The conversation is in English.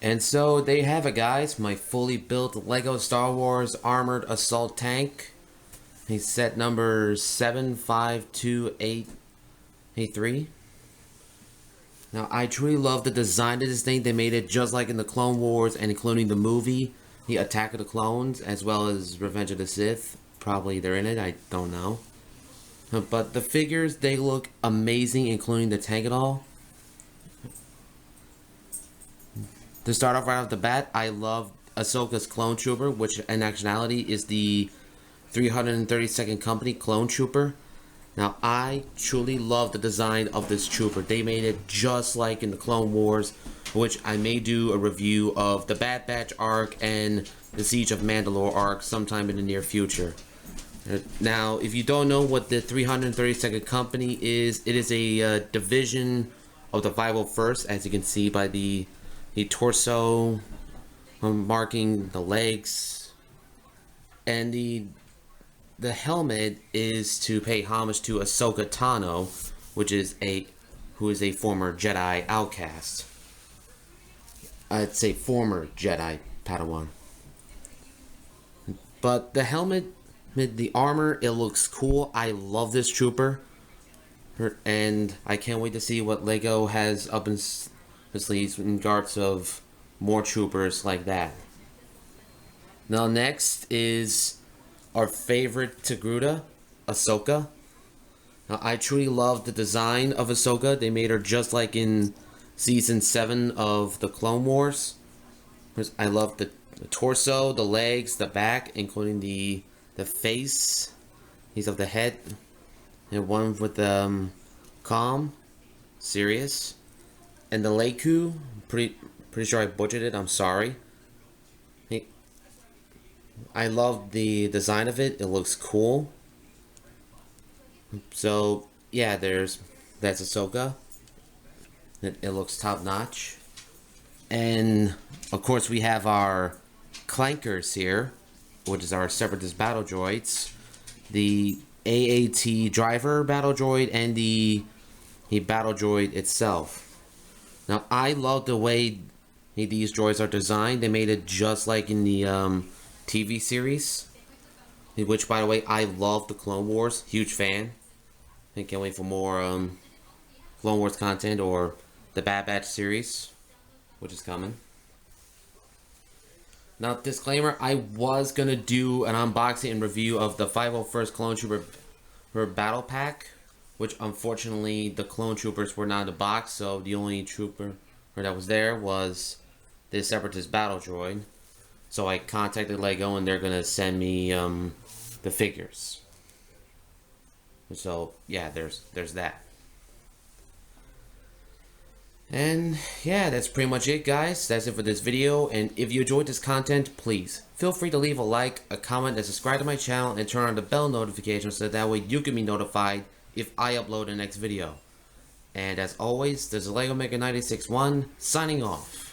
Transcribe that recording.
And so there you have it, guys. My fully built Lego Star Wars Armored Assault Tank. He's set number 75283. Now, I truly love the design of this thing. They made it just like in the Clone Wars and including the movie, the Attack of the Clones, as well as Revenge of the Sith. Probably they're in it, I don't know. But the figures, they look amazing, including the tank and all. To start off right off the bat, I love Ahsoka's Clone Trooper, which in actuality is the 332nd Company Clone Trooper. Now, I truly love the design of this trooper. They made it just like in the Clone Wars, which I may do a review of the Bad Batch arc and the Siege of Mandalore arc sometime in the near future. Now, if you don't know what the 332nd Company is, it is a division of the 501st, as you can see by the torso marking the legs, and the helmet is to pay homage to Ahsoka Tano, who is a former Jedi outcast. I'd say former Jedi Padawan. But the helmet, the armor, it looks cool. I love this trooper, and I can't wait to see what Lego has up in sleeves in regards of more troopers like that. Now next is our favorite Togruta, Ahsoka. Now I truly love the design of Ahsoka. They made her just like in season 7 of the Clone Wars. I love the torso, the legs, the back, including the face. He's of the head, and one with calm, serious. And the Leiku, pretty sure I butchered it, I'm sorry. I love the design of it, it looks cool. So yeah, that's Ahsoka. It looks top notch, and of course we have our clankers here, which is our separatist battle droids, the AAT driver battle droid, and the battle droid itself. Now I love the way these droids are designed. They made it just like in the TV series, which by the way I love the Clone Wars. Huge fan. I can't wait for more Clone Wars content or the Bad Batch series, which is coming. Now, disclaimer, I was going to do an unboxing and review of the 501st Clone Trooper Battle Pack, which unfortunately the Clone Troopers were not in the box, so the only trooper that was there was the Separatist Battle Droid. So I contacted LEGO and they're going to send me the figures. So, yeah, there's that. And yeah, that's pretty much it, guys. That's it for this video. And if you enjoyed this content, please feel free to leave a like, a comment, and subscribe to my channel, and turn on the bell notification so that way you can be notified if I upload the next video. And as always, this is LEGO Maker 96-1 signing off.